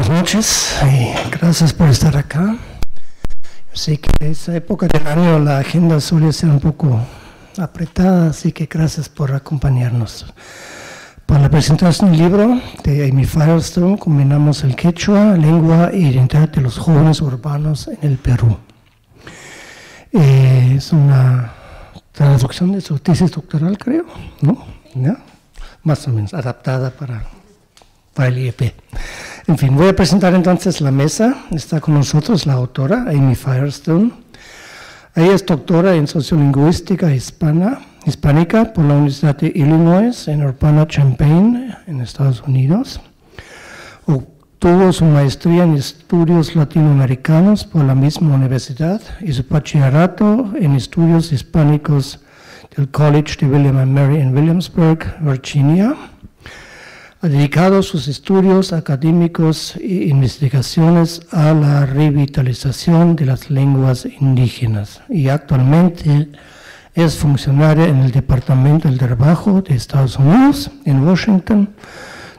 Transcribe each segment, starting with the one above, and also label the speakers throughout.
Speaker 1: buenas noches y gracias por estar acá. Sé que en esa época del año la agenda suele ser un poco apretada, así que gracias por acompañarnos. Para la presentación del libro de Amy Firestone, combinamos el quechua, lengua e identidad de los jóvenes urbanos en el Perú. Es una traducción de su tesis doctoral, creo, ¿no? ¿Ya? Más o menos, adaptada para el IEP. En fin, voy a presentar entonces la mesa. Está con nosotros la autora, Amy Firestone. Ella es doctora en sociolingüística hispánica por la Universidad de Illinois en Urbana-Champaign, en Estados Unidos. Obtuvo su maestría en estudios latinoamericanos por la misma universidad y su bachillerato en estudios hispánicos del College de William & Mary en Williamsburg, Virginia. Ha dedicado sus estudios académicos e investigaciones a la revitalización de las lenguas indígenas y actualmente es funcionaria en el Departamento del Trabajo de Estados Unidos, en Washington,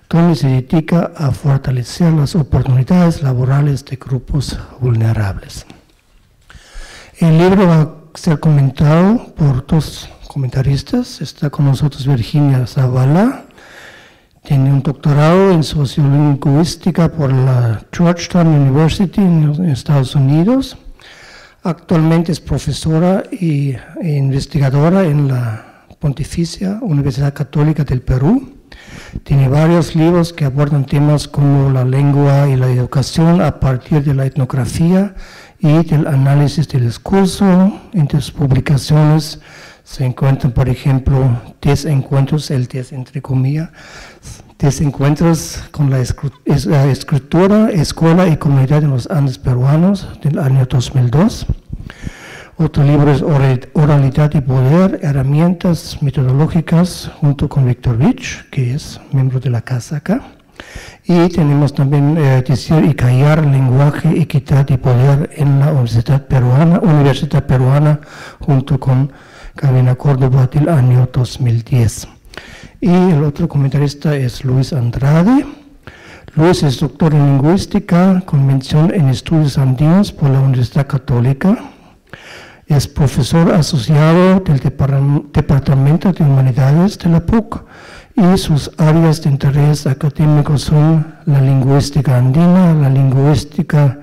Speaker 1: donde se dedica a fortalecer las oportunidades laborales de grupos vulnerables. El libro va a ser comentado por dos comentaristas. Está con nosotros Virginia Zavala. Tiene un doctorado en sociolingüística por la Georgetown University en Estados Unidos. Actualmente es profesora e investigadora en la Pontificia Universidad Católica del Perú. Tiene varios libros que abordan temas como la lengua y la educación a partir de la etnografía y del análisis del discurso. Entre sus publicaciones se encuentran, por ejemplo, 10 encuentros, el 10 entre comillas, 10 encuentros con la escritura, escuela y comunidad en los Andes peruanos del año 2002. Otro libro es Oralidad y Poder, herramientas metodológicas, junto con Víctor Vich, que es miembro de la casa acá. Y tenemos también Decir y Callar, Lenguaje, Equidad y Poder en la Universidad Peruana, junto con Carolina Córdoba del año 2010. Y el otro comentarista es Luis Andrade. Luis es doctor en lingüística con mención en estudios andinos por la Universidad Católica. Es profesor asociado del Departamento de Humanidades de la PUC y sus áreas de interés académicos son la lingüística andina, la lingüística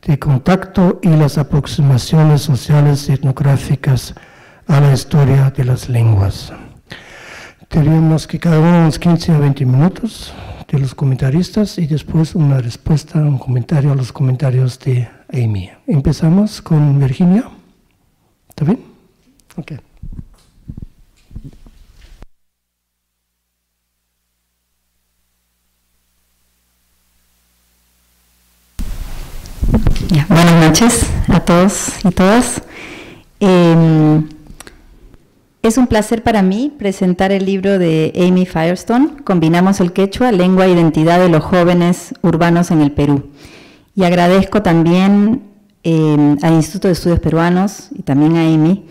Speaker 1: de contacto y las aproximaciones sociales y etnográficas a la historia de las lenguas. Tenemos que cada uno unos 15 a 20 minutos de los comentaristas y después una respuesta, un comentario a los comentarios de Amy. Empezamos con Virginia. ¿Está bien? Ok.
Speaker 2: Ya, buenas noches a todos y todas. Es un placer para mí presentar el libro de Amy Firestone, Combinamos el quechua, lengua e identidad de los jóvenes urbanos en el Perú. Y agradezco también al Instituto de Estudios Peruanos y también a Amy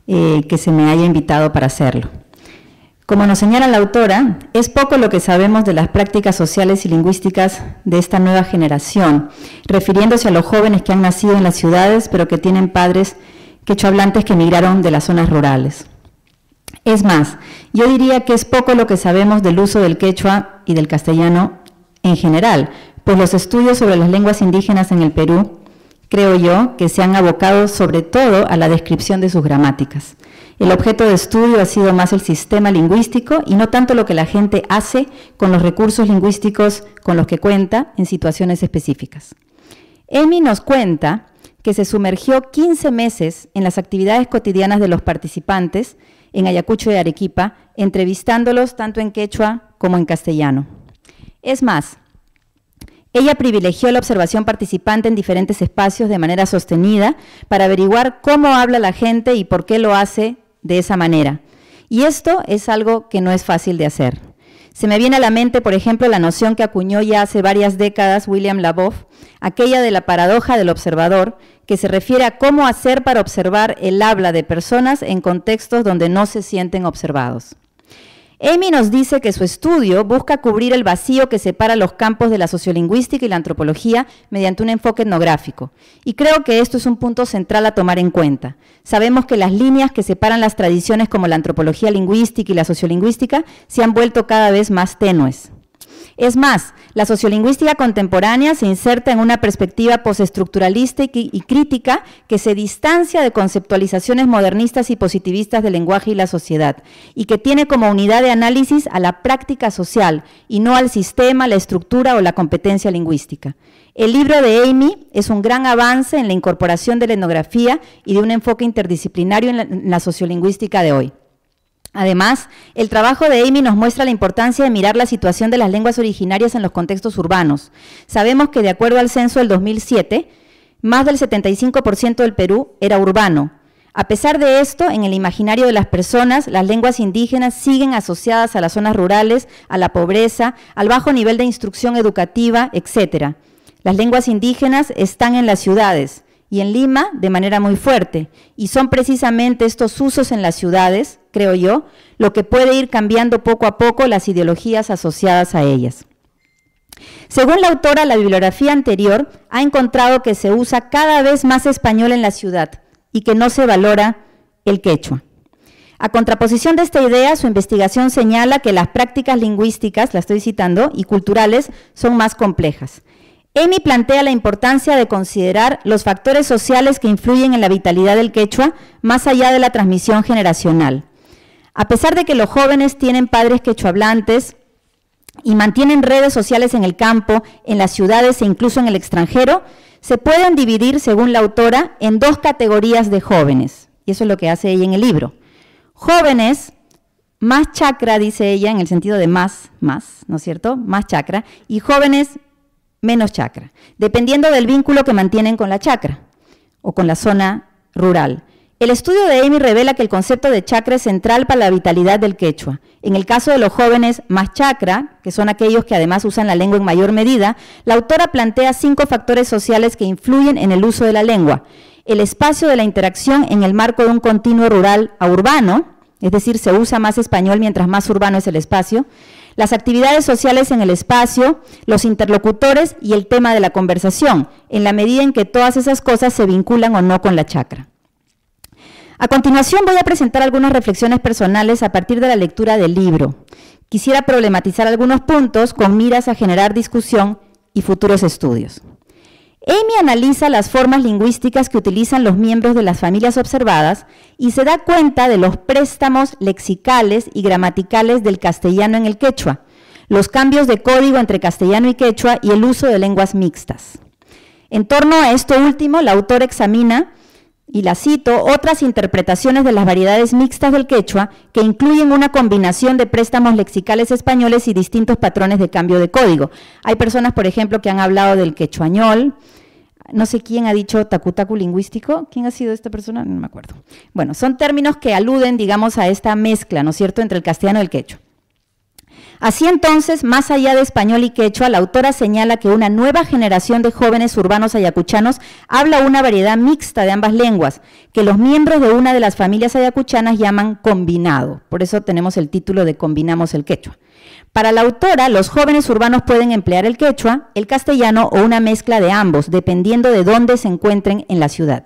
Speaker 2: que se me haya invitado para hacerlo. Como nos señala la autora, es poco lo que sabemos de las prácticas sociales y lingüísticas de esta nueva generación, refiriéndose a los jóvenes que han nacido en las ciudades pero que tienen padres quechohablantes que emigraron de las zonas rurales. Es más, yo diría que es poco lo que sabemos del uso del quechua y del castellano en general, pues los estudios sobre las lenguas indígenas en el Perú, creo yo, que se han abocado sobre todo a la descripción de sus gramáticas. El objeto de estudio ha sido más el sistema lingüístico y no tanto lo que la gente hace con los recursos lingüísticos con los que cuenta en situaciones específicas. Amy nos cuenta que se sumergió 15 meses en las actividades cotidianas de los participantes en Ayacucho y Arequipa, entrevistándolos tanto en quechua como en castellano. Es más, ella privilegió la observación participante en diferentes espacios de manera sostenida para averiguar cómo habla la gente y por qué lo hace de esa manera. Y esto es algo que no es fácil de hacer. Se me viene a la mente, por ejemplo, la noción que acuñó ya hace varias décadas William Labov, aquella de la paradoja del observador, que se refiere a cómo hacer para observar el habla de personas en contextos donde no se sienten observados. Amy nos dice que su estudio busca cubrir el vacío que separa los campos de la sociolingüística y la antropología mediante un enfoque etnográfico. Y creo que esto es un punto central a tomar en cuenta. Sabemos que las líneas que separan las tradiciones como la antropología lingüística y la sociolingüística se han vuelto cada vez más tenues. Es más, la sociolingüística contemporánea se inserta en una perspectiva postestructuralista y crítica que se distancia de conceptualizaciones modernistas y positivistas del lenguaje y la sociedad, y que tiene como unidad de análisis a la práctica social y no al sistema, la estructura o la competencia lingüística. El libro de Amy es un gran avance en la incorporación de la etnografía y de un enfoque interdisciplinario en la sociolingüística de hoy. Además, el trabajo de Amy nos muestra la importancia de mirar la situación de las lenguas originarias en los contextos urbanos. Sabemos que de acuerdo al censo del 2007, más del 75% del Perú era urbano. A pesar de esto, en el imaginario de las personas, las lenguas indígenas siguen asociadas a las zonas rurales, a la pobreza, al bajo nivel de instrucción educativa, etc. Las lenguas indígenas están en las ciudades y en Lima de manera muy fuerte, y son precisamente estos usos en las ciudades, creo yo, lo que puede ir cambiando poco a poco las ideologías asociadas a ellas. Según la autora, la bibliografía anterior ha encontrado que se usa cada vez más español en la ciudad y que no se valora el quechua. A contraposición de esta idea, su investigación señala que las prácticas lingüísticas, la estoy citando, y culturales son más complejas. Amy plantea la importancia de considerar los factores sociales que influyen en la vitalidad del quechua más allá de la transmisión generacional. A pesar de que los jóvenes tienen padres quechuahablantes y mantienen redes sociales en el campo, en las ciudades e incluso en el extranjero, se pueden dividir, según la autora, en dos categorías de jóvenes. Y eso es lo que hace ella en el libro. Jóvenes más chakra, dice ella, en el sentido de más, ¿no es cierto? Más chakra, y jóvenes menos chakra, dependiendo del vínculo que mantienen con la chakra o con la zona rural. El estudio de Amy revela que el concepto de chakra es central para la vitalidad del quechua. En el caso de los jóvenes más chakra, que son aquellos que además usan la lengua en mayor medida, la autora plantea 5 factores sociales que influyen en el uso de la lengua. El espacio de la interacción en el marco de un continuo rural a urbano, es decir, se usa más español mientras más urbano es el espacio, las actividades sociales en el espacio, los interlocutores y el tema de la conversación, en la medida en que todas esas cosas se vinculan o no con la chakra. A continuación voy a presentar algunas reflexiones personales a partir de la lectura del libro. Quisiera problematizar algunos puntos con miras a generar discusión y futuros estudios. Amy analiza las formas lingüísticas que utilizan los miembros de las familias observadas y se da cuenta de los préstamos lexicales y gramaticales del castellano en el quechua, los cambios de código entre castellano y quechua y el uso de lenguas mixtas. En torno a esto último, la autora examina, y la cito, otras interpretaciones de las variedades mixtas del quechua que incluyen una combinación de préstamos lexicales españoles y distintos patrones de cambio de código. Hay personas, por ejemplo, que han hablado del quechuañol. No sé quién ha dicho tacu-tacu lingüístico. ¿Quién ha sido esta persona? No me acuerdo. Bueno, son términos que aluden, digamos, a esta mezcla, ¿no es cierto?, entre el castellano y el quechua. Así entonces, más allá de español y quechua, la autora señala que una nueva generación de jóvenes urbanos ayacuchanos habla una variedad mixta de ambas lenguas, que los miembros de una de las familias ayacuchanas llaman combinado. Por eso tenemos el título de Combinamos el quechua. Para la autora, los jóvenes urbanos pueden emplear el quechua, el castellano o una mezcla de ambos, dependiendo de dónde se encuentren en la ciudad.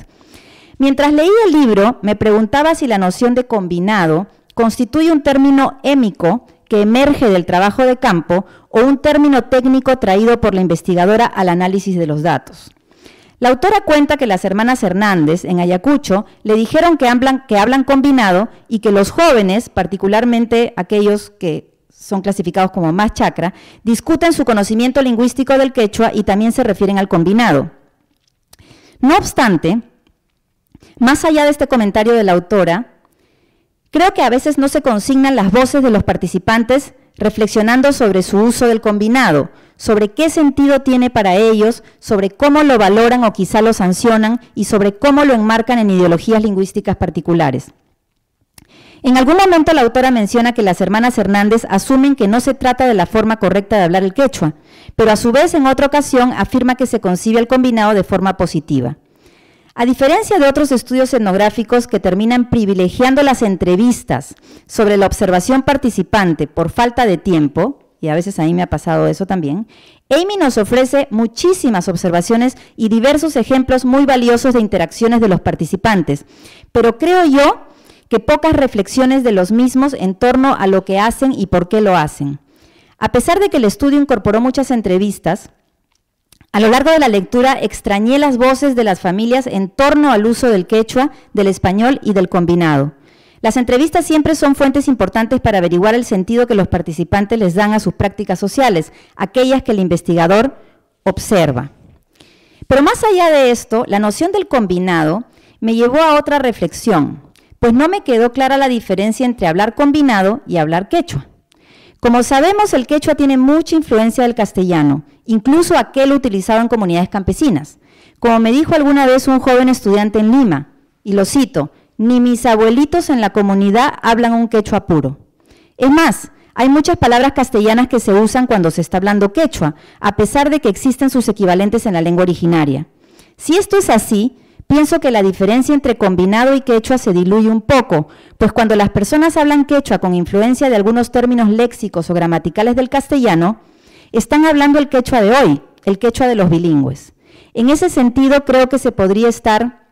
Speaker 2: Mientras leía el libro, me preguntaba si la noción de combinado constituye un término émico que emerge del trabajo de campo o un término técnico traído por la investigadora al análisis de los datos. La autora cuenta que las hermanas Hernández en Ayacucho le dijeron que hablan combinado y que los jóvenes, particularmente aquellos que son clasificados como más chakra, discuten su conocimiento lingüístico del quechua y también se refieren al combinado. No obstante, más allá de este comentario de la autora, creo que a veces no se consignan las voces de los participantes reflexionando sobre su uso del combinado, sobre qué sentido tiene para ellos, sobre cómo lo valoran o quizá lo sancionan y sobre cómo lo enmarcan en ideologías lingüísticas particulares. En algún momento la autora menciona que las hermanas Hernández asumen que no se trata de la forma correcta de hablar el quechua, pero a su vez en otra ocasión afirma que se concibe el combinado de forma positiva. A diferencia de otros estudios etnográficos que terminan privilegiando las entrevistas sobre la observación participante por falta de tiempo, y a veces a mí me ha pasado eso también, Amy nos ofrece muchísimas observaciones y diversos ejemplos muy valiosos de interacciones de los participantes, pero creo yo que pocas reflexiones de los mismos en torno a lo que hacen y por qué lo hacen. A pesar de que el estudio incorporó muchas entrevistas, a lo largo de la lectura extrañé las voces de las familias en torno al uso del quechua, del español y del combinado. Las entrevistas siempre son fuentes importantes para averiguar el sentido que los participantes les dan a sus prácticas sociales, aquellas que el investigador observa. Pero más allá de esto, la noción del combinado me llevó a otra reflexión, pues no me quedó clara la diferencia entre hablar combinado y hablar quechua. Como sabemos, el quechua tiene mucha influencia del castellano, incluso aquel utilizado en comunidades campesinas. Como me dijo alguna vez un joven estudiante en Lima, y lo cito, ni mis abuelitos en la comunidad hablan un quechua puro. Es más, hay muchas palabras castellanas que se usan cuando se está hablando quechua, a pesar de que existen sus equivalentes en la lengua originaria. Si esto es así, pienso que la diferencia entre combinado y quechua se diluye un poco, pues cuando las personas hablan quechua con influencia de algunos términos léxicos o gramaticales del castellano, están hablando el quechua de hoy, el quechua de los bilingües. En ese sentido, creo que se podría estar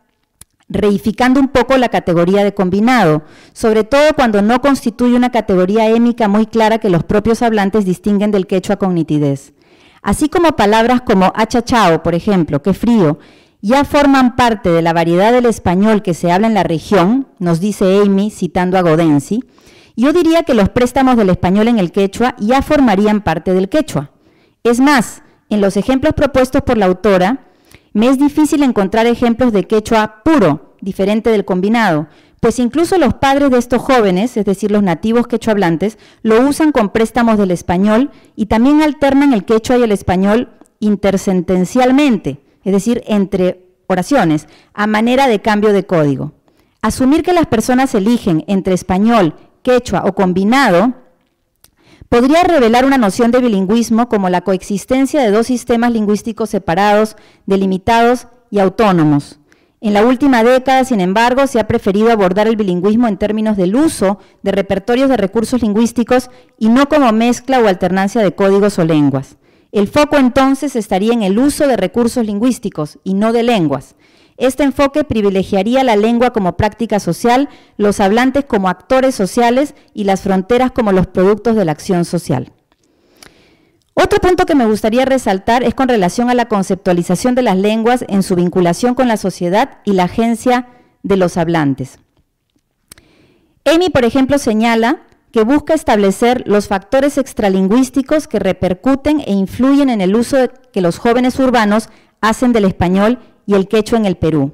Speaker 2: reificando un poco la categoría de combinado, sobre todo cuando no constituye una categoría émica muy clara que los propios hablantes distinguen del quechua con nitidez. Así como palabras como achachao, por ejemplo, qué frío, ya forman parte de la variedad del español que se habla en la región, nos dice Amy citando a Godensi, yo diría que los préstamos del español en el quechua ya formarían parte del quechua. Es más, en los ejemplos propuestos por la autora, me es difícil encontrar ejemplos de quechua puro, diferente del combinado, pues incluso los padres de estos jóvenes, es decir, los nativos quechuahablantes, lo usan con préstamos del español y también alternan el quechua y el español intersentencialmente, es decir, entre oraciones, a manera de cambio de código. Asumir que las personas eligen entre español, quechua o combinado podría revelar una noción de bilingüismo como la coexistencia de dos sistemas lingüísticos separados, delimitados y autónomos. En la última década, sin embargo, se ha preferido abordar el bilingüismo en términos del uso de repertorios de recursos lingüísticos y no como mezcla o alternancia de códigos o lenguas. El foco entonces estaría en el uso de recursos lingüísticos y no de lenguas. Este enfoque privilegiaría la lengua como práctica social, los hablantes como actores sociales y las fronteras como los productos de la acción social. Otro punto que me gustaría resaltar es con relación a la conceptualización de las lenguas en su vinculación con la sociedad y la agencia de los hablantes. Amy, por ejemplo, señala que busca establecer los factores extralingüísticos que repercuten e influyen en el uso que los jóvenes urbanos hacen del español y el quechua en el Perú.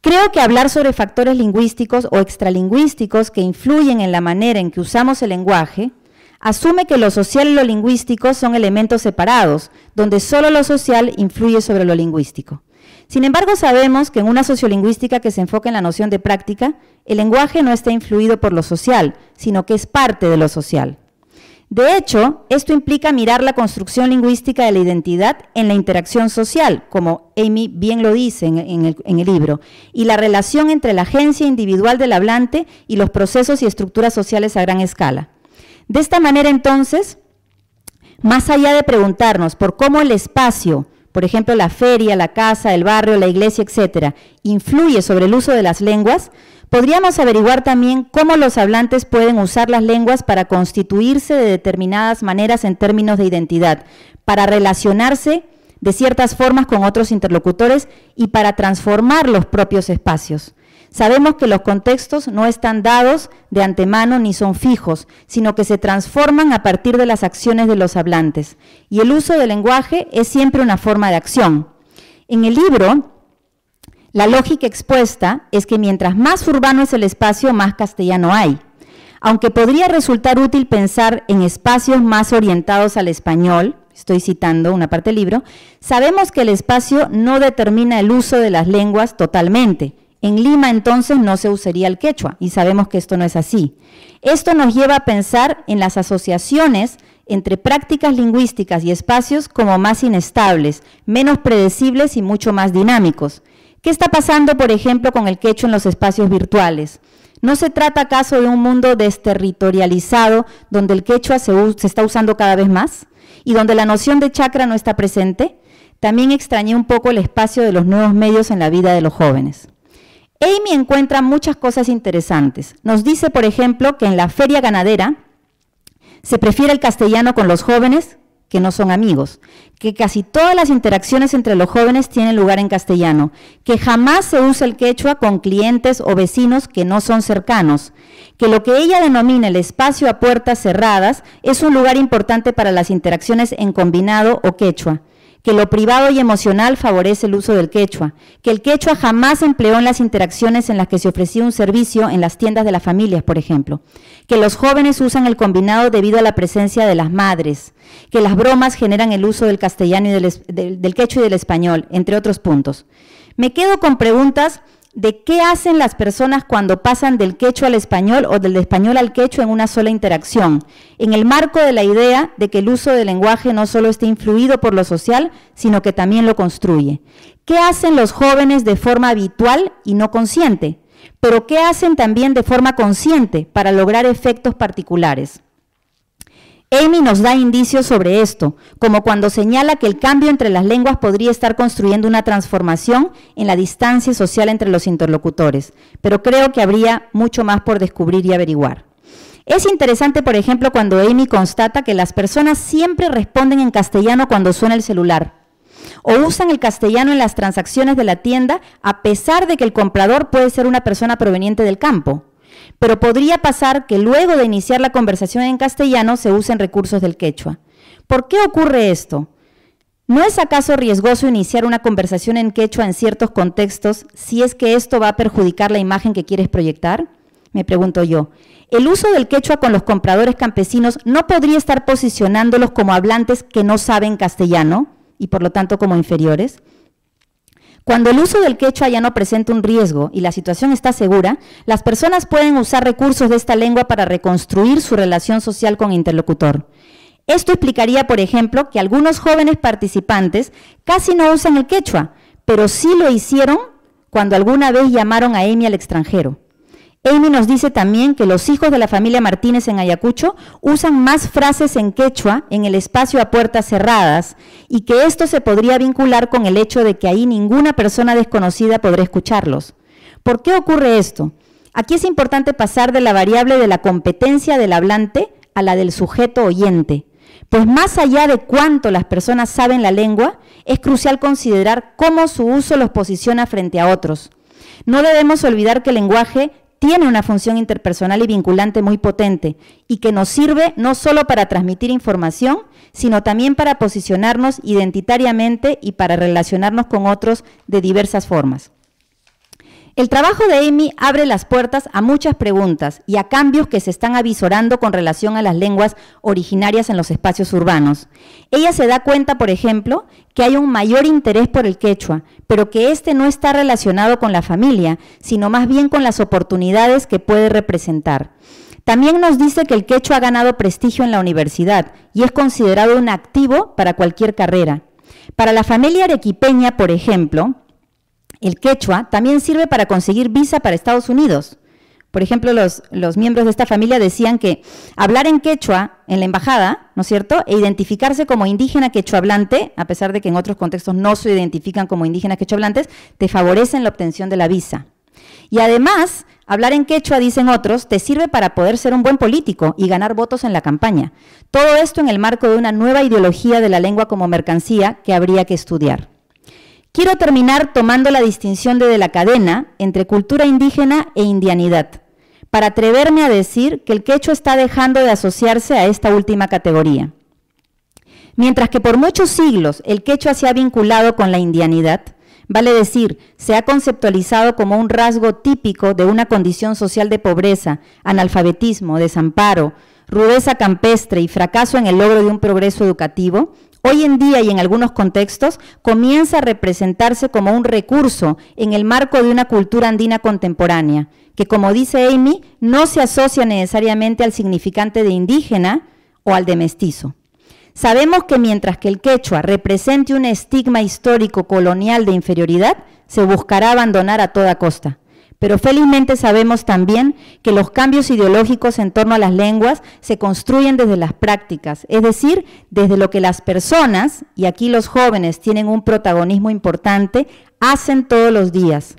Speaker 2: Creo que hablar sobre factores lingüísticos o extralingüísticos que influyen en la manera en que usamos el lenguaje asume que lo social y lo lingüístico son elementos separados, donde solo lo social influye sobre lo lingüístico. Sin embargo, sabemos que en una sociolingüística que se enfoca en la noción de práctica, el lenguaje no está influido por lo social, sino que es parte de lo social. De hecho, esto implica mirar la construcción lingüística de la identidad en la interacción social, como Amy bien lo dice en el libro, y la relación entre la agencia individual del hablante y los procesos y estructuras sociales a gran escala. De esta manera, entonces, más allá de preguntarnos por cómo el espacio, por ejemplo, la feria, la casa, el barrio, la iglesia, etcétera, influye sobre el uso de las lenguas, podríamos averiguar también cómo los hablantes pueden usar las lenguas para constituirse de determinadas maneras en términos de identidad, para relacionarse de ciertas formas con otros interlocutores y para transformar los propios espacios. Sabemos que los contextos no están dados de antemano ni son fijos, sino que se transforman a partir de las acciones de los hablantes. Y el uso del lenguaje es siempre una forma de acción. En el libro, la lógica expuesta es que mientras más urbano es el espacio, más castellano hay. Aunque podría resultar útil pensar en espacios más orientados al español, estoy citando una parte del libro, sabemos que el espacio no determina el uso de las lenguas totalmente. En Lima, entonces, no se usaría el quechua, y sabemos que esto no es así. Esto nos lleva a pensar en las asociaciones entre prácticas lingüísticas y espacios como más inestables, menos predecibles y mucho más dinámicos. ¿Qué está pasando, por ejemplo, con el quechua en los espacios virtuales? ¿No se trata acaso de un mundo desterritorializado donde el quechua se está usando cada vez más y donde la noción de chakra no está presente? También extrañé un poco el espacio de los nuevos medios en la vida de los jóvenes. Amy encuentra muchas cosas interesantes. Nos dice, por ejemplo, que en la feria ganadera se prefiere el castellano con los jóvenes que no son amigos, que casi todas las interacciones entre los jóvenes tienen lugar en castellano, que jamás se usa el quechua con clientes o vecinos que no son cercanos, que lo que ella denomina el espacio a puertas cerradas es un lugar importante para las interacciones en combinado o quechua, que lo privado y emocional favorece el uso del quechua, que el quechua jamás se empleó en las interacciones en las que se ofrecía un servicio en las tiendas de las familias, por ejemplo, que los jóvenes usan el combinado debido a la presencia de las madres, que las bromas generan el uso del castellano y del quechua y del español, entre otros puntos. Me quedo con preguntas de qué hacen las personas cuando pasan del quechua al español o del español al quechua en una sola interacción, en el marco de la idea de que el uso del lenguaje no solo está influido por lo social, sino que también lo construye. ¿Qué hacen los jóvenes de forma habitual y no consciente? Pero ¿qué hacen también de forma consciente para lograr efectos particulares? Amy nos da indicios sobre esto, como cuando señala que el cambio entre las lenguas podría estar construyendo una transformación en la distancia social entre los interlocutores, pero creo que habría mucho más por descubrir y averiguar. Es interesante, por ejemplo, cuando Amy constata que las personas siempre responden en castellano cuando suena el celular, o usan el castellano en las transacciones de la tienda, a pesar de que el comprador puede ser una persona proveniente del campo. Pero podría pasar que luego de iniciar la conversación en castellano se usen recursos del quechua. ¿Por qué ocurre esto? ¿No es acaso riesgoso iniciar una conversación en quechua en ciertos contextos si es que esto va a perjudicar la imagen que quieres proyectar? Me pregunto yo. ¿El uso del quechua con los compradores campesinos no podría estar posicionándolos como hablantes que no saben castellano y por lo tanto como inferiores? Cuando el uso del quechua ya no presenta un riesgo y la situación está segura, las personas pueden usar recursos de esta lengua para reconstruir su relación social con interlocutor. Esto explicaría, por ejemplo, que algunos jóvenes participantes casi no usan el quechua, pero sí lo hicieron cuando alguna vez llamaron a Amy al extranjero. Amy nos dice también que los hijos de la familia Martínez en Ayacucho usan más frases en quechua en el espacio a puertas cerradas y que esto se podría vincular con el hecho de que ahí ninguna persona desconocida podrá escucharlos. ¿Por qué ocurre esto? Aquí es importante pasar de la variable de la competencia del hablante a la del sujeto oyente, pues más allá de cuánto las personas saben la lengua, es crucial considerar cómo su uso los posiciona frente a otros. No debemos olvidar que el lenguaje tiene una función interpersonal y vinculante muy potente y que nos sirve no solo para transmitir información, sino también para posicionarnos identitariamente y para relacionarnos con otros de diversas formas. El trabajo de Amy abre las puertas a muchas preguntas y a cambios que se están avisorando con relación a las lenguas originarias en los espacios urbanos. Ella se da cuenta, por ejemplo, que hay un mayor interés por el quechua, pero que este no está relacionado con la familia, sino más bien con las oportunidades que puede representar. También nos dice que el quechua ha ganado prestigio en la universidad y es considerado un activo para cualquier carrera. Para la familia arequipeña, por ejemplo, el quechua también sirve para conseguir visa para Estados Unidos. Por ejemplo, los miembros de esta familia decían que hablar en quechua en la embajada, ¿no es cierto?, e identificarse como indígena quechuahablante, a pesar de que en otros contextos no se identifican como indígenas quechuahablantes, te favorece en la obtención de la visa. Y además, hablar en quechua, dicen otros, te sirve para poder ser un buen político y ganar votos en la campaña. Todo esto en el marco de una nueva ideología de la lengua como mercancía que habría que estudiar. Quiero terminar tomando la distinción de la cadena entre cultura indígena e indianidad, para atreverme a decir que el quechua está dejando de asociarse a esta última categoría. Mientras que por muchos siglos el quechua se ha vinculado con la indianidad, vale decir, se ha conceptualizado como un rasgo típico de una condición social de pobreza, analfabetismo, desamparo, rudeza campestre y fracaso en el logro de un progreso educativo, hoy en día y en algunos contextos comienza a representarse como un recurso en el marco de una cultura andina contemporánea, que como dice Amy, no se asocia necesariamente al significante de indígena o al de mestizo. Sabemos que mientras que el quechua represente un estigma histórico colonial de inferioridad, se buscará abandonar a toda costa. Pero felizmente sabemos también que los cambios ideológicos en torno a las lenguas se construyen desde las prácticas, es decir, desde lo que las personas, y aquí los jóvenes tienen un protagonismo importante, hacen todos los días.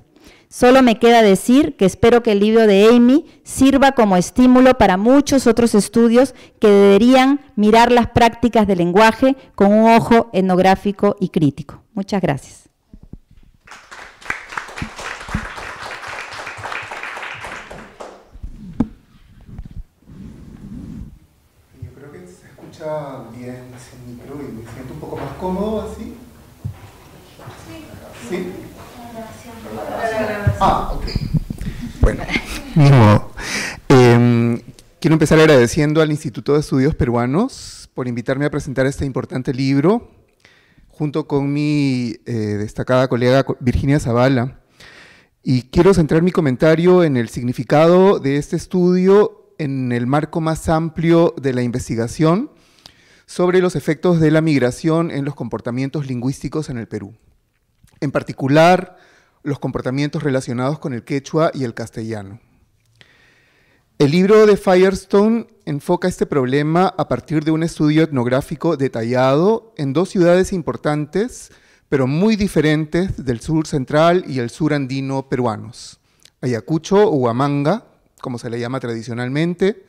Speaker 2: Solo me queda decir que espero que el libro de Amy sirva como estímulo para muchos otros estudios que deberían mirar las prácticas del lenguaje con un ojo etnográfico y crítico. Muchas gracias.
Speaker 3: Yo creo que se escucha bien sin micro y me siento un poco más cómodo así. ¿Sí? ¿Sí? Ah, ok. Bueno, quiero empezar agradeciendo al Instituto de Estudios Peruanos por invitarme a presentar este importante libro, junto con mi destacada colega Virginia Zavala. Y quiero centrar mi comentario en el significado de este estudio en el marco más amplio de la investigación sobre los efectos de la migración en los comportamientos lingüísticos en el Perú. En particular, los comportamientos relacionados con el quechua y el castellano. El libro de Firestone enfoca este problema a partir de un estudio etnográfico detallado en dos ciudades importantes, pero muy diferentes del sur central y el sur andino peruanos: Ayacucho o Huamanga, como se le llama tradicionalmente,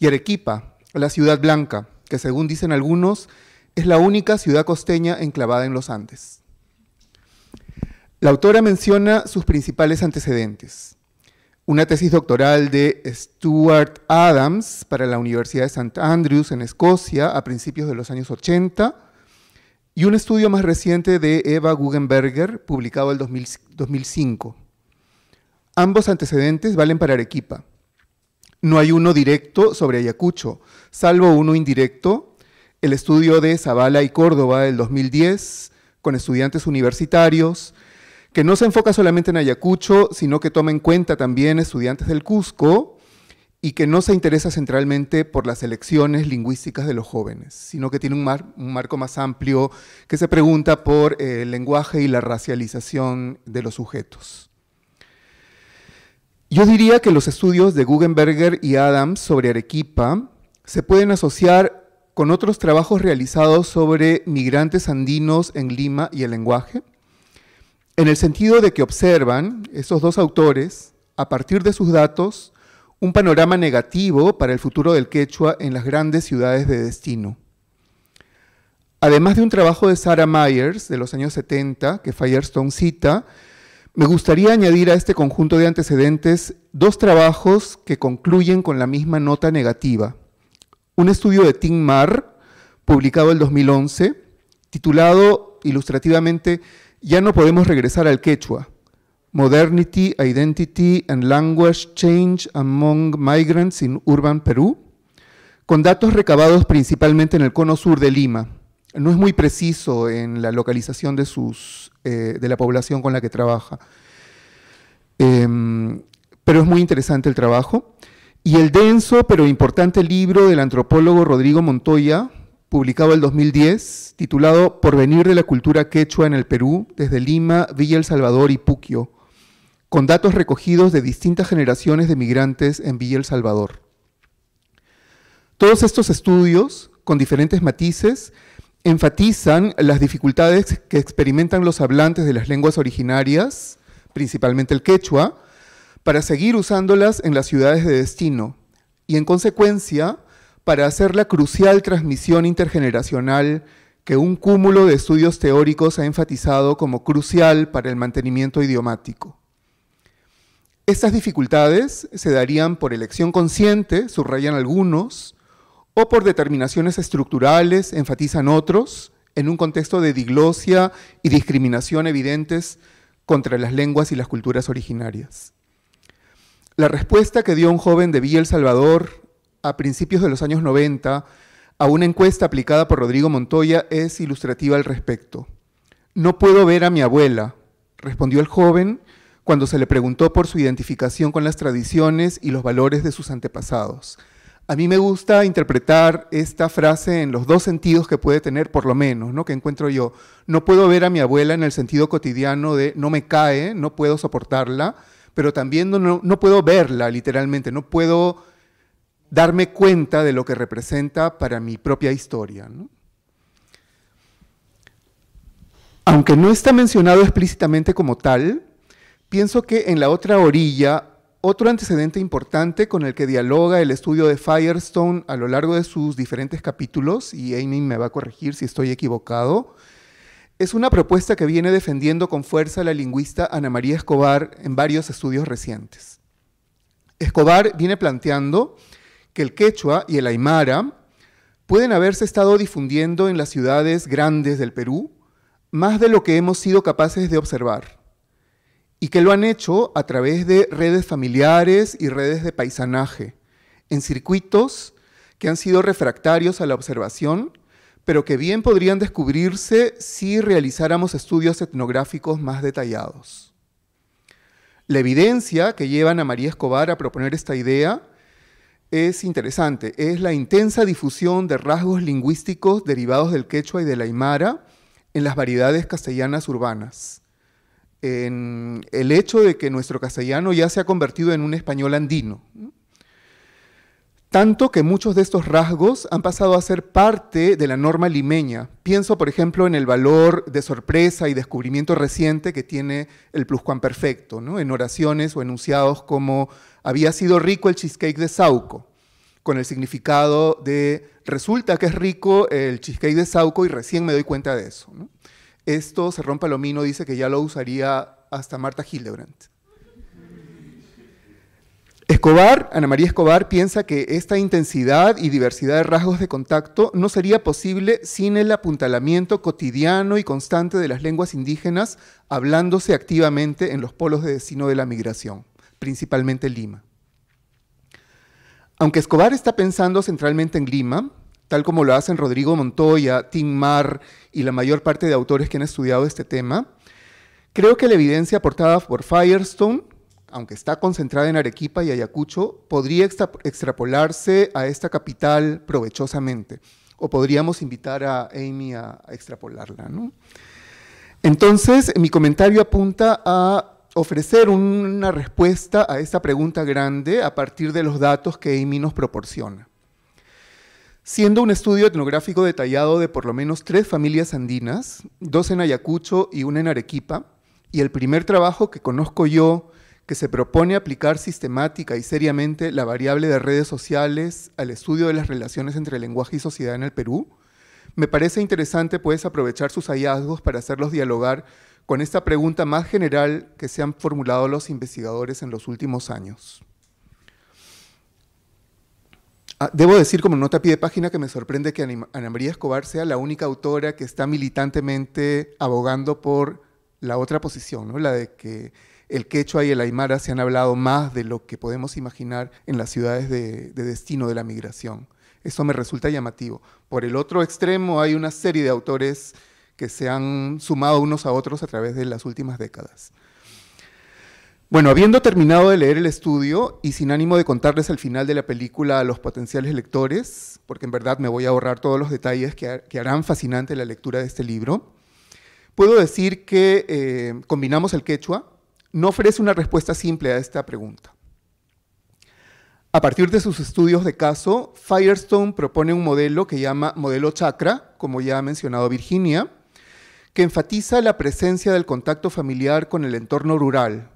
Speaker 3: y Arequipa, la ciudad blanca, que según dicen algunos, es la única ciudad costeña enclavada en los Andes. La autora menciona sus principales antecedentes: una tesis doctoral de Stuart Adams para la Universidad de St. Andrews en Escocia a principios de los años 80 y un estudio más reciente de Eva Guggenberger publicado en 2005. Ambos antecedentes valen para Arequipa. No hay uno directo sobre Ayacucho, salvo uno indirecto, el estudio de Zavala y Córdoba del 2010 con estudiantes universitarios, que no se enfoca solamente en Ayacucho, sino que toma en cuenta también estudiantes del Cusco y que no se interesa centralmente por las elecciones lingüísticas de los jóvenes, sino que tiene un marco más amplio que se pregunta por el lenguaje y la racialización de los sujetos. Yo diría que los estudios de Guggenberger y Adams sobre Arequipa se pueden asociar con otros trabajos realizados sobre migrantes andinos en Lima y el lenguaje, en el sentido de que observan, esos dos autores, a partir de sus datos, un panorama negativo para el futuro del quechua en las grandes ciudades de destino. Además de un trabajo de Sarah Myers de los años 70, que Firestone cita, me gustaría añadir a este conjunto de antecedentes dos trabajos que concluyen con la misma nota negativa. Un estudio de Tim Marr, publicado en 2011, titulado ilustrativamente "Ya no podemos regresar al quechua. Modernity, Identity and Language Change Among Migrants in Urban Perú", con datos recabados principalmente en el cono sur de Lima. No es muy preciso en la localización de la población con la que trabaja, pero es muy interesante el trabajo. Y el denso pero importante libro del antropólogo Rodrigo Montoya, publicado en 2010, titulado "Porvenir de la cultura quechua en el Perú, desde Lima, Villa El Salvador y Puquio", con datos recogidos de distintas generaciones de migrantes en Villa El Salvador. Todos estos estudios, con diferentes matices, enfatizan las dificultades que experimentan los hablantes de las lenguas originarias, principalmente el quechua, para seguir usándolas en las ciudades de destino y, en consecuencia, para hacer la crucial transmisión intergeneracional que un cúmulo de estudios teóricos ha enfatizado como crucial para el mantenimiento idiomático. Estas dificultades se darían por elección consciente, subrayan algunos, o por determinaciones estructurales, enfatizan otros, en un contexto de diglosia y discriminación evidentes contra las lenguas y las culturas originarias. La respuesta que dio un joven de Villa El Salvador a principios de los años 90 a una encuesta aplicada por Rodrigo Montoya es ilustrativa al respecto. "No puedo ver a mi abuela", respondió el joven cuando se le preguntó por su identificación con las tradiciones y los valores de sus antepasados. A mí me gusta interpretar esta frase en los dos sentidos que puede tener, por lo menos, ¿no? Que encuentro yo. No puedo ver a mi abuela en el sentido cotidiano de no me cae, no puedo soportarla, pero también no puedo verla literalmente, no puedo darme cuenta de lo que representa para mi propia historia, ¿no? Aunque no está mencionado explícitamente como tal, pienso que en la otra orilla, otro antecedente importante con el que dialoga el estudio de Firestone a lo largo de sus diferentes capítulos, y Amy me va a corregir si estoy equivocado, es una propuesta que viene defendiendo con fuerza la lingüista Ana María Escobar en varios estudios recientes. Escobar viene planteando que el quechua y el aymara pueden haberse estado difundiendo en las ciudades grandes del Perú más de lo que hemos sido capaces de observar, y que lo han hecho a través de redes familiares y redes de paisanaje, en circuitos que han sido refractarios a la observación, pero que bien podrían descubrirse si realizáramos estudios etnográficos más detallados. La evidencia que lleva a María Escobar a proponer esta idea es interesante, es la intensa difusión de rasgos lingüísticos derivados del quechua y del aymara en las variedades castellanas urbanas, en el hecho de que nuestro castellano ya se ha convertido en un español andino, ¿no? Tanto que muchos de estos rasgos han pasado a ser parte de la norma limeña. Pienso, por ejemplo, en el valor de sorpresa y descubrimiento reciente que tiene el pluscuamperfecto, ¿no? En oraciones o enunciados como había sido rico el cheesecake de Sauco, con el significado de resulta que es rico el cheesecake de Sauco y recién me doy cuenta de eso, ¿no? Esto, Serrón Palomino dice que ya lo usaría hasta Marta Hildebrandt. Ana María Escobar piensa que esta intensidad y diversidad de rasgos de contacto no sería posible sin el apuntalamiento cotidiano y constante de las lenguas indígenas hablándose activamente en los polos de destino de la migración, principalmente Lima. Aunque Escobar está pensando centralmente en Lima, tal como lo hacen Rodrigo Montoya, Tim Marr y la mayor parte de autores que han estudiado este tema, creo que la evidencia aportada por Firestone, aunque está concentrada en Arequipa y Ayacucho, podría extrapolarse a esta capital provechosamente, o podríamos invitar a Amy a extrapolarla, ¿no? Entonces, mi comentario apunta a ofrecer una respuesta a esta pregunta grande a partir de los datos que Amy nos proporciona. Siendo un estudio etnográfico detallado de por lo menos 3 familias andinas, 2 en Ayacucho y 1 en Arequipa, y el primer trabajo que conozco yo que se propone aplicar sistemática y seriamente la variable de redes sociales al estudio de las relaciones entre lenguaje y sociedad en el Perú, me parece interesante pues aprovechar sus hallazgos para hacerlos dialogar con esta pregunta más general que se han formulado los investigadores en los últimos años. Debo decir como nota a pie de página que me sorprende que Ana María Escobar sea la única autora que está militantemente abogando por la otra posición, ¿no? La de que el quechua y el aymara se han hablado más de lo que podemos imaginar en las ciudades de destino de la migración. Eso me resulta llamativo. Por el otro extremo hay una serie de autores que se han sumado unos a otros a través de las últimas décadas. Bueno, habiendo terminado de leer el estudio y sin ánimo de contarles al final de la película a los potenciales lectores, porque en verdad me voy a ahorrar todos los detalles que harán fascinante la lectura de este libro, puedo decir que Combinamos el quechua no ofrece una respuesta simple a esta pregunta. A partir de sus estudios de caso, Firestone propone un modelo que llama modelo chakra, como ya ha mencionado Virginia, que enfatiza la presencia del contacto familiar con el entorno rural,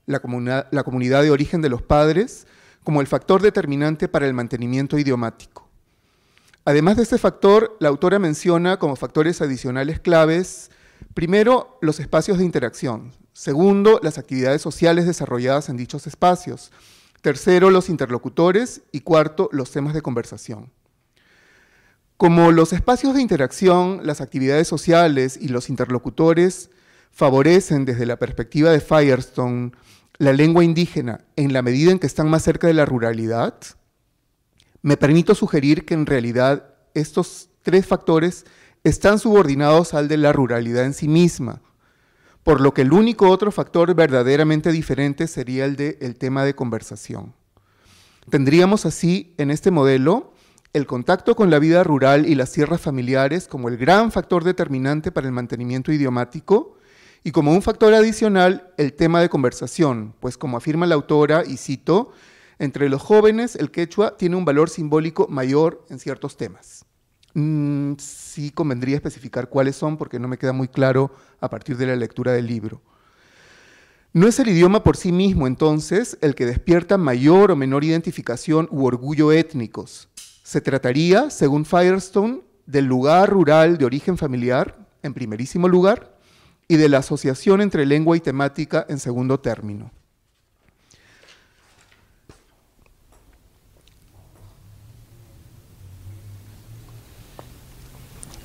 Speaker 3: la comunidad de origen de los padres, como el factor determinante para el mantenimiento idiomático. Además de este factor, la autora menciona como factores adicionales claves, primero, los espacios de interacción, segundo, las actividades sociales desarrolladas en dichos espacios, tercero, los interlocutores y cuarto, los temas de conversación. Como los espacios de interacción, las actividades sociales y los interlocutores favorecen desde la perspectiva de Firestone la lengua indígena en la medida en que están más cerca de la ruralidad, me permito sugerir que en realidad estos 3 factores están subordinados al de la ruralidad en sí misma, por lo que el único otro factor verdaderamente diferente sería el del tema de conversación. Tendríamos así, en este modelo, el contacto con la vida rural y las tierras familiares como el gran factor determinante para el mantenimiento idiomático y como un factor adicional el tema de conversación, pues como afirma la autora, y cito, entre los jóvenes el quechua tiene un valor simbólico mayor en ciertos temas. Sí convendría especificar cuáles son porque no me queda muy claro a partir de la lectura del libro. No es el idioma por sí mismo, entonces, el que despierta mayor o menor identificación u orgullo étnicos. Se trataría, según Firestone, del lugar rural de origen familiar, en primerísimo lugar, y de la asociación entre lengua y temática en segundo término.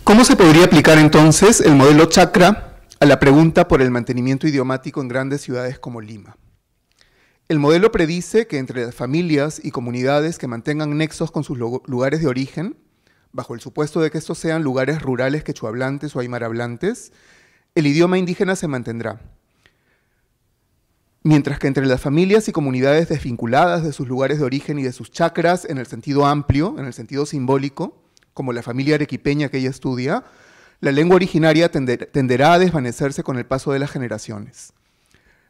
Speaker 3: ¿Cómo se podría aplicar entonces el modelo chakra a la pregunta por el mantenimiento idiomático en grandes ciudades como Lima? El modelo predice que entre las familias y comunidades que mantengan nexos con sus lugares de origen, bajo el supuesto de que estos sean lugares rurales quechuahablantes o aymarhablantes, el idioma indígena se mantendrá. Mientras que entre las familias y comunidades desvinculadas de sus lugares de origen y de sus chakras en el sentido amplio, en el sentido simbólico, como la familia arequipeña que ella estudia, la lengua originaria tenderá a desvanecerse con el paso de las generaciones.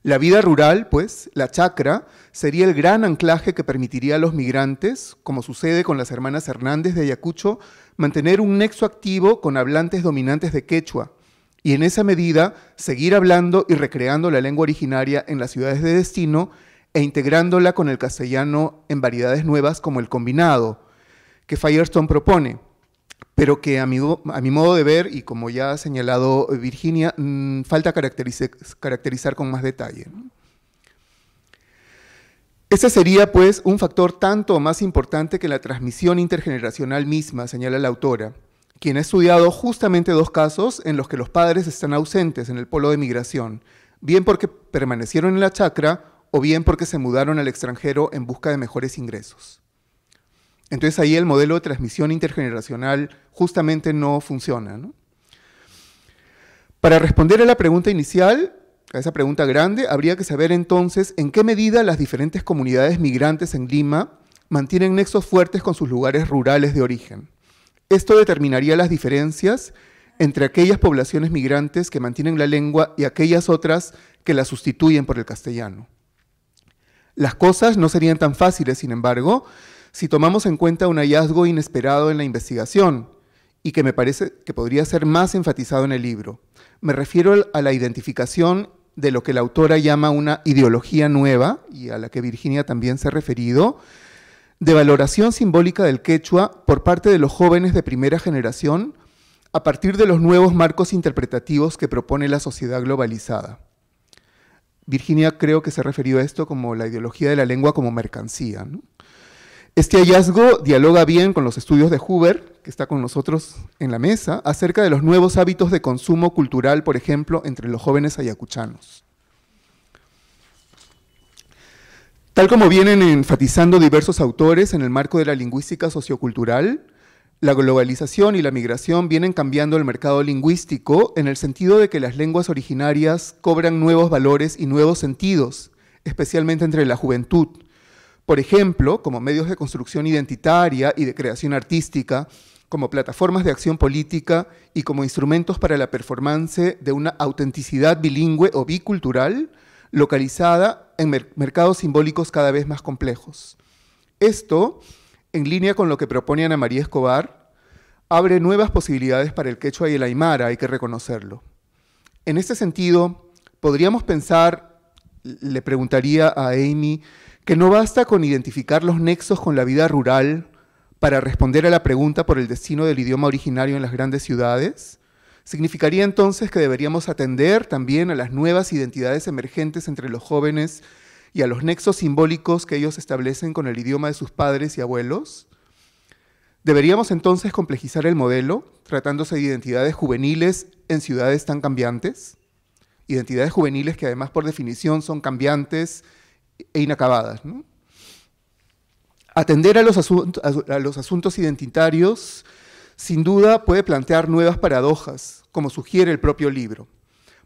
Speaker 3: La vida rural, pues, la chacra, sería el gran anclaje que permitiría a los migrantes, como sucede con las hermanas Hernández de Ayacucho, mantener un nexo activo con hablantes dominantes de quechua, y en esa medida seguir hablando y recreando la lengua originaria en las ciudades de destino e integrándola con el castellano en variedades nuevas como el combinado, que Firestone propone, pero que a mi modo de ver, y como ya ha señalado Virginia, falta caracterizar con más detalle. Ese sería, pues, un factor tanto más importante que la transmisión intergeneracional misma, señala la autora, quien ha estudiado justamente dos casos en los que los padres están ausentes en el polo de migración, bien porque permanecieron en la chacra o bien porque se mudaron al extranjero en busca de mejores ingresos. Entonces ahí el modelo de transmisión intergeneracional justamente no funciona, ¿no? Para responder a la pregunta inicial, a esa pregunta grande, habría que saber entonces en qué medida las diferentes comunidades migrantes en Lima mantienen nexos fuertes con sus lugares rurales de origen. Esto determinaría las diferencias entre aquellas poblaciones migrantes que mantienen la lengua y aquellas otras que la sustituyen por el castellano. Las cosas no serían tan fáciles, sin embargo, si tomamos en cuenta un hallazgo inesperado en la investigación y que me parece que podría ser más enfatizado en el libro. Me refiero a la identificación de lo que la autora llama una ideología nueva, y a la que Virginia también se ha referido, de valoración simbólica del quechua por parte de los jóvenes de primera generación a partir de los nuevos marcos interpretativos que propone la sociedad globalizada. Virginia creo que se ha referido a esto como la ideología de la lengua como mercancía, ¿no? Este hallazgo dialoga bien con los estudios de Huber, que está con nosotros en la mesa, acerca de los nuevos hábitos de consumo cultural, por ejemplo, entre los jóvenes ayacuchanos. Tal como vienen enfatizando diversos autores en el marco de la lingüística sociocultural, la globalización y la migración vienen cambiando el mercado lingüístico en el sentido de que las lenguas originarias cobran nuevos valores y nuevos sentidos, especialmente entre la juventud. Por ejemplo, como medios de construcción identitaria y de creación artística, como plataformas de acción política y como instrumentos para la performance de una autenticidad bilingüe o bicultural localizada en mercados simbólicos cada vez más complejos. Esto, en línea con lo que propone Ana María Escobar, abre nuevas posibilidades para el quechua y el aymara, hay que reconocerlo. En este sentido, podríamos pensar, le preguntaría a Amy, que no basta con identificar los nexos con la vida rural para responder a la pregunta por el destino del idioma originario en las grandes ciudades. Significaría entonces que deberíamos atender también a las nuevas identidades emergentes entre los jóvenes y a los nexos simbólicos que ellos establecen con el idioma de sus padres y abuelos. Deberíamos entonces complejizar el modelo, tratándose de identidades juveniles en ciudades tan cambiantes, identidades juveniles que además por definición son cambiantes e inacabadas, ¿no? Atender a los asuntos identitarios sin duda puede plantear nuevas paradojas, como sugiere el propio libro.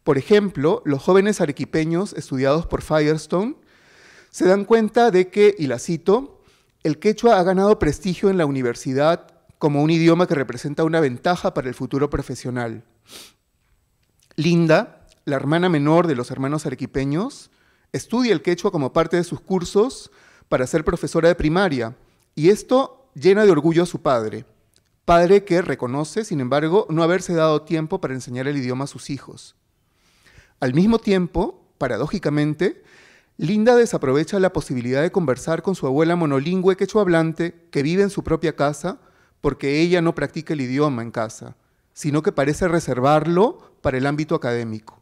Speaker 3: Por ejemplo, los jóvenes arequipeños estudiados por Firestone se dan cuenta de que, y la cito, el quechua ha ganado prestigio en la universidad como un idioma que representa una ventaja para el futuro profesional. Linda, la hermana menor de los hermanos arequipeños, estudia el quechua como parte de sus cursos para ser profesora de primaria, y esto llena de orgullo a su padre que reconoce, sin embargo, no haberse dado tiempo para enseñar el idioma a sus hijos. Al mismo tiempo, paradójicamente, Linda desaprovecha la posibilidad de conversar con su abuela monolingüe quechua hablante que vive en su propia casa porque ella no practica el idioma en casa, sino que parece reservarlo para el ámbito académico.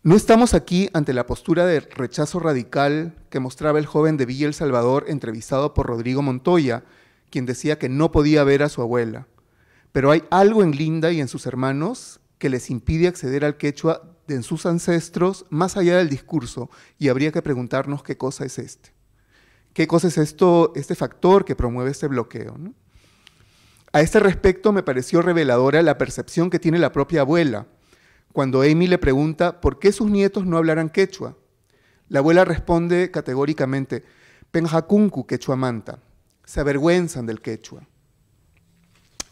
Speaker 3: No estamos aquí ante la postura de rechazo radical que mostraba el joven de Villa El Salvador entrevistado por Rodrigo Montoya, quien decía que no podía ver a su abuela. Pero hay algo en Linda y en sus hermanos que les impide acceder al quechua de sus ancestros más allá del discurso, y habría que preguntarnos qué cosa es este. ¿Qué cosa es este factor que promueve este bloqueo, ¿no? A este respecto me pareció reveladora la percepción que tiene la propia abuela, cuando Amy le pregunta por qué sus nietos no hablarán quechua. La abuela responde categóricamente, Penjacuncu quechua manta, se avergüenzan del quechua.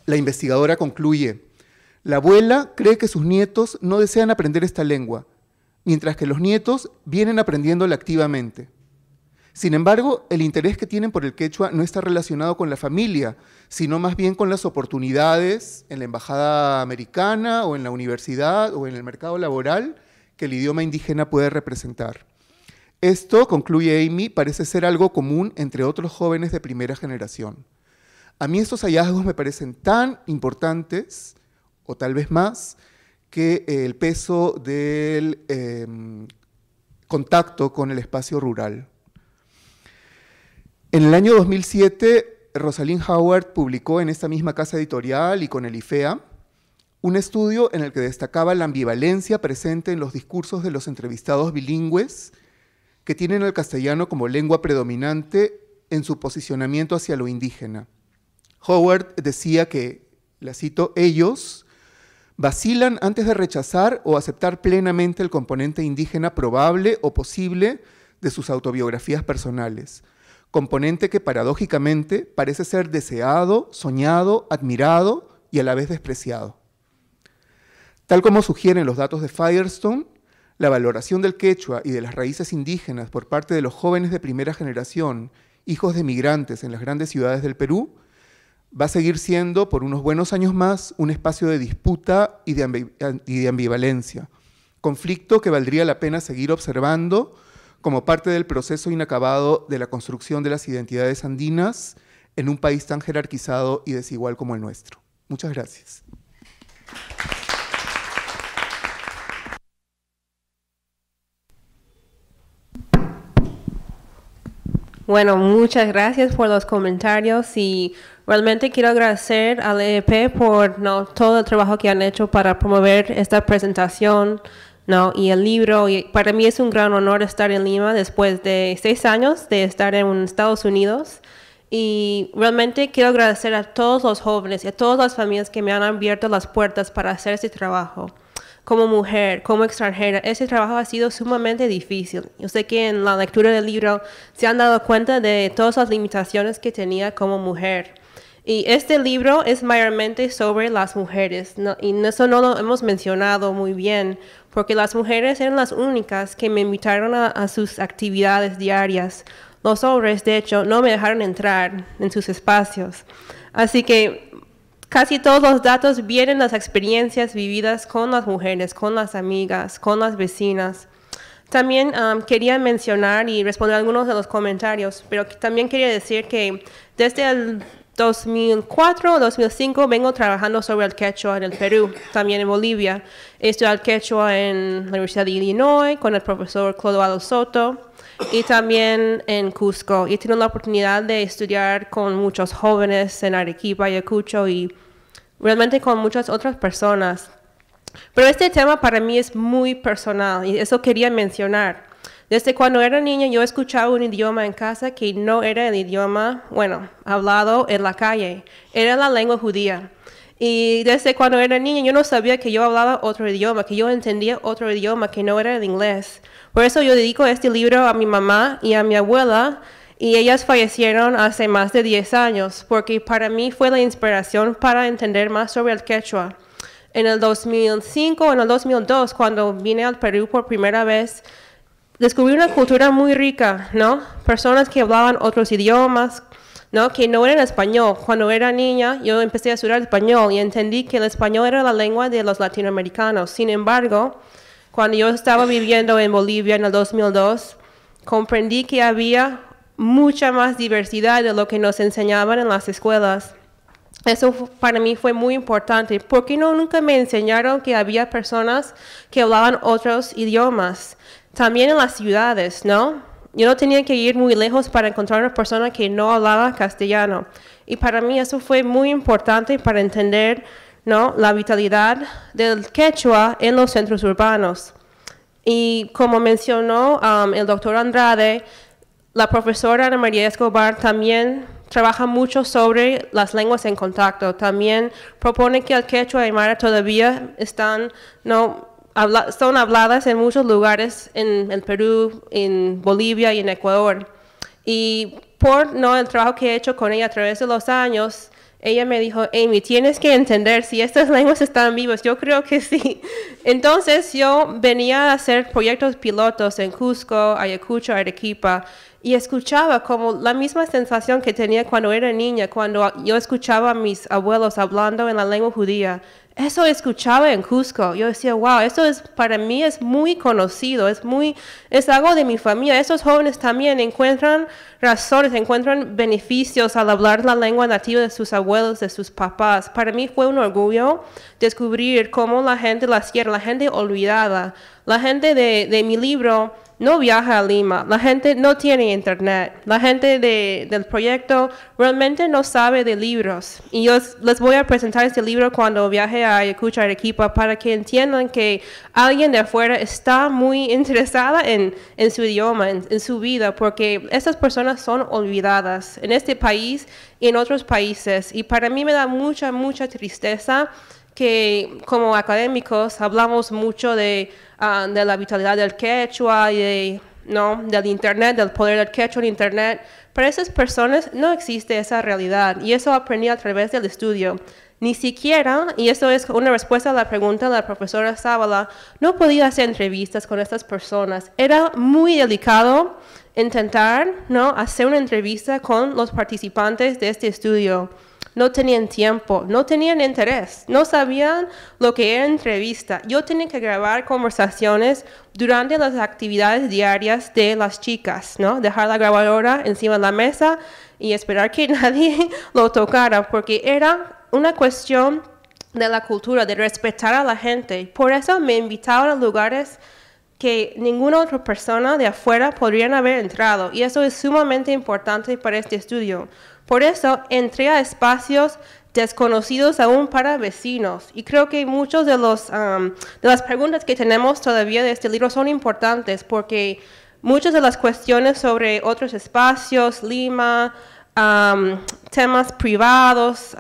Speaker 3: La investigadora concluye, la abuela cree que sus nietos no desean aprender esta lengua, mientras que los nietos vienen aprendiéndola activamente. Sin embargo, el interés que tienen por el quechua no está relacionado con la familia, sino más bien con las oportunidades en la embajada americana o en la universidad o en el mercado laboral que el idioma indígena puede representar. Esto, concluye Amy, parece ser algo común entre otros jóvenes de primera generación. A mí estos hallazgos me parecen tan importantes, o tal vez más, que el peso del contacto con el espacio rural. En el año 2007, Rosalind Howard publicó en esta misma casa editorial y con el IFEA un estudio en el que destacaba la ambivalencia presente en los discursos de los entrevistados bilingües que tienen el castellano como lengua predominante en su posicionamiento hacia lo indígena. Howard decía que, la cito, ellos vacilan antes de rechazar o aceptar plenamente el componente indígena probable o posible de sus autobiografías personales, componente que paradójicamente parece ser deseado, soñado, admirado y a la vez despreciado. Tal como sugieren los datos de Firestone, la valoración del quechua y de las raíces indígenas por parte de los jóvenes de primera generación, hijos de migrantes en las grandes ciudades del Perú, va a seguir siendo por unos buenos años más un espacio de disputa y de ambivalencia, conflicto que valdría la pena seguir observando como parte del proceso inacabado de la construcción de las identidades andinas en un país tan jerarquizado y desigual como el nuestro. Muchas gracias.
Speaker 4: Bueno, muchas gracias por los comentarios y realmente quiero agradecer al EEP por todo el trabajo que han hecho para promover esta presentación y el libro. Y para mí es un gran honor estar en Lima después de 6 años de estar en Estados Unidos. Y realmente quiero agradecer a todos los jóvenes y a todas las familias que me han abierto las puertas para hacer este trabajo. Como mujer, como extranjera, ese trabajo ha sido sumamente difícil. Yo sé que en la lectura del libro se han dado cuenta de todas las limitaciones que tenía como mujer. Y este libro es mayormente sobre las mujeres, y eso no lo hemos mencionado muy bien, porque las mujeres eran las únicas que me invitaron a sus actividades diarias. Los hombres, de hecho, no me dejaron entrar en sus espacios. Así que casi todos los datos vienen de las experiencias vividas con las mujeres, con las amigas, con las vecinas. También quería mencionar y responder a algunos de los comentarios, pero también quería decir que desde el 2004 o 2005 vengo trabajando sobre el quechua en el Perú, también en Bolivia. Estudié el quechua en la Universidad de Illinois con el profesor Clodoaldo Soto y también en Cusco. Y he tenido la oportunidad de estudiar con muchos jóvenes en Arequipa, Ayacucho y realmente con muchas otras personas. Pero este tema para mí es muy personal y eso quería mencionar. Desde cuando era niña yo escuchaba un idioma en casa que no era el idioma, hablado en la calle. Era la lengua judía. Y desde cuando era niña yo no sabía que yo hablaba otro idioma, que yo entendía otro idioma que no era el inglés. Por eso yo dedico este libro a mi mamá y a mi abuela y ellas fallecieron hace más de 10 años, porque para mí fue la inspiración para entender más sobre el quechua. En el 2005 o en el 2002, cuando vine al Perú por primera vez, descubrí una cultura muy rica, ¿no? Personas que hablaban otros idiomas, ¿no? Que no eran español. Cuando era niña, yo empecé a estudiar español y entendí que el español era la lengua de los latinoamericanos. Sin embargo, cuando yo estaba viviendo en Bolivia en el 2002, comprendí que había mucha más diversidad de lo que nos enseñaban en las escuelas. Eso para mí fue muy importante, porque nunca me enseñaron que había personas que hablaban otros idiomas. También en las ciudades, ¿no? Yo no tenía que ir muy lejos para encontrar una persona que no hablaba castellano. Y para mí eso fue muy importante para entender, ¿no?, la vitalidad del quechua en los centros urbanos. Y como mencionó el doctor Andrade, la profesora Ana María Escobar también trabaja mucho sobre las lenguas en contacto. También propone que el quechua y aymara todavía son habladas en muchos lugares en el Perú, en Bolivia y en Ecuador. Y por el trabajo que he hecho con ella a través de los años, ella me dijo, Amy, tienes que entender si estas lenguas están vivas. Yo creo que sí. Entonces yo venía a hacer proyectos pilotos en Cusco, Ayacucho, Arequipa, y escuchaba como la misma sensación que tenía cuando era niña, cuando yo escuchaba a mis abuelos hablando en la lengua judía. Eso escuchaba en Cusco. Yo decía, wow, eso para mí es muy conocido, es algo de mi familia. Esos jóvenes también encuentran razones, encuentran beneficios al hablar la lengua nativa de sus abuelos, de sus papás. Para mí fue un orgullo descubrir cómo la gente la sierra, la gente olvidada, la gente de mi libro no viaja a Lima, la gente no tiene internet, la gente del proyecto realmente no sabe de libros. Y yo les voy a presentar este libro cuando viaje a Ayacucho, Arequipa, para que entiendan que alguien de afuera está muy interesada en su idioma, en su vida, porque esas personas son olvidadas en este país y en otros países. Y para mí me da mucha, mucha tristeza que como académicos hablamos mucho de la vitalidad del quechua y del internet, del poder del quechua en internet. Para esas personas no existe esa realidad, y eso aprendí a través del estudio. Ni siquiera, y eso es una respuesta a la pregunta de la profesora Zavala, no podía hacer entrevistas con estas personas. Era muy delicado intentar hacer una entrevista con los participantes de este estudio. No tenían tiempo, no tenían interés, no sabían lo que era entrevista. Yo tenía que grabar conversaciones durante las actividades diarias de las chicas, dejar la grabadora encima de la mesa y esperar que nadie lo tocara, porque era una cuestión de la cultura, de respetar a la gente. Por eso me invitaban a lugares que ninguna otra persona de afuera podrían haber entrado, y eso es sumamente importante para este estudio. Por eso entré a espacios desconocidos aún para vecinos, y creo que muchos de las preguntas que tenemos todavía de este libro son importantes, porque muchas de las cuestiones sobre otros espacios, Lima, temas privados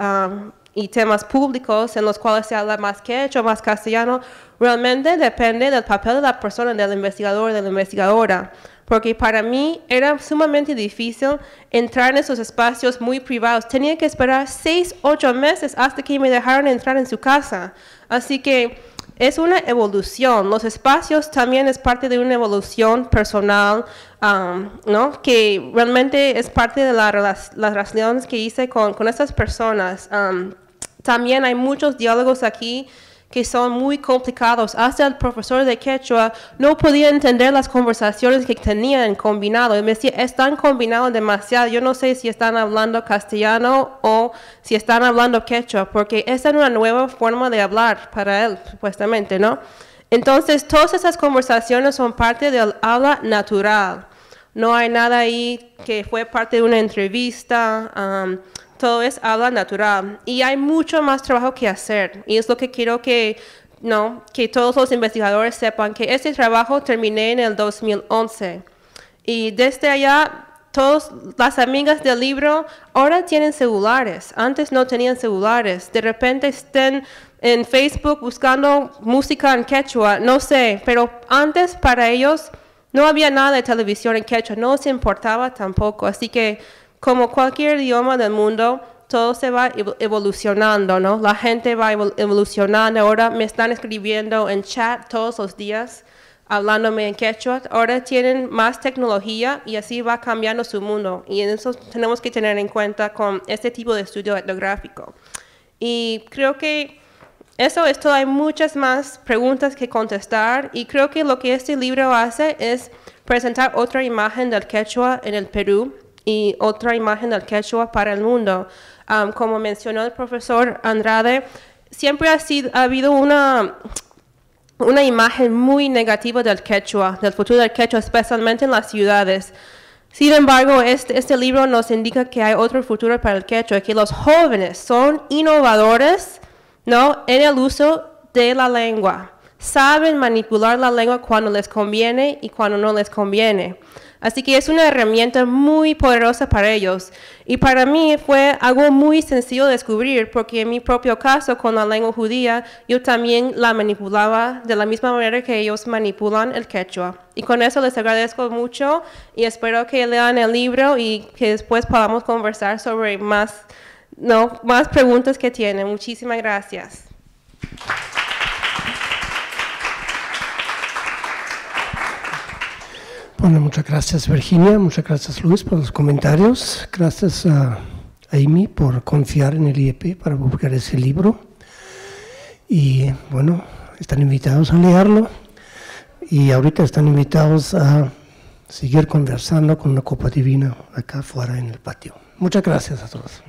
Speaker 4: y temas públicos en los cuales se habla más quechua, más castellano, realmente depende del papel de la persona, del investigador, de la investigadora. Porque para mí era sumamente difícil entrar en esos espacios muy privados. Tenía que esperar 6, 8 meses hasta que me dejaran entrar en su casa. Así que es una evolución. Los espacios también es parte de una evolución personal, que realmente es parte de las relaciones que hice con estas personas. También hay muchos diálogos aquí que son muy complicados. Hasta el profesor de quechua no podía entender las conversaciones que tenían combinado. Y me decía, están combinados demasiado. Yo no sé si están hablando castellano o si están hablando quechua, porque esa es una nueva forma de hablar para él, supuestamente, ¿no? Entonces, todas esas conversaciones son parte del habla natural. No hay nada ahí que fue parte de una entrevista. Todo es habla natural, y hay mucho más trabajo que hacer, y es lo que quiero que todos los investigadores sepan, que este trabajo terminé en el 2011, y desde allá todas las amigas del libro ahora tienen celulares. Antes no tenían celulares. De repente estén en Facebook buscando música en quechua, no sé, pero antes para ellos no había nada de televisión en quechua, no se importaba tampoco. Así que, como cualquier idioma del mundo, todo se va evolucionando, ¿no? La gente va evolucionando. Ahora me están escribiendo en chat todos los días, hablándome en quechua. Ahora tienen más tecnología y así va cambiando su mundo. Y eso tenemos que tener en cuenta con este tipo de estudio etnográfico. Y creo que eso es todo. Hay muchas más preguntas que contestar. Y creo que lo que este libro hace es presentar otra imagen del quechua en el Perú y otra imagen del quechua para el mundo. Como mencionó el profesor Andrade, siempre ha habido una imagen muy negativa del quechua, del futuro del quechua, especialmente en las ciudades. Sin embargo, este libro nos indica que hay otro futuro para el quechua, que los jóvenes son innovadores, ¿no?, en el uso de la lengua. Saben manipular la lengua cuando les conviene y cuando no les conviene. Así que es una herramienta muy poderosa para ellos. Y para mí fue algo muy sencillo de descubrir, porque en mi propio caso con la lengua judía, yo también la manipulaba de la misma manera que ellos manipulan el quechua. Y con eso les agradezco mucho y espero que lean el libro y que después podamos conversar sobre más preguntas que tienen. Muchísimas gracias.
Speaker 1: Bueno, muchas gracias Virginia, muchas gracias Luis por los comentarios, gracias a Amy por confiar en el IEP para publicar ese libro y bueno, están invitados a leerlo y ahorita están invitados a seguir conversando con una copa divina acá afuera en el patio. Muchas gracias a todos.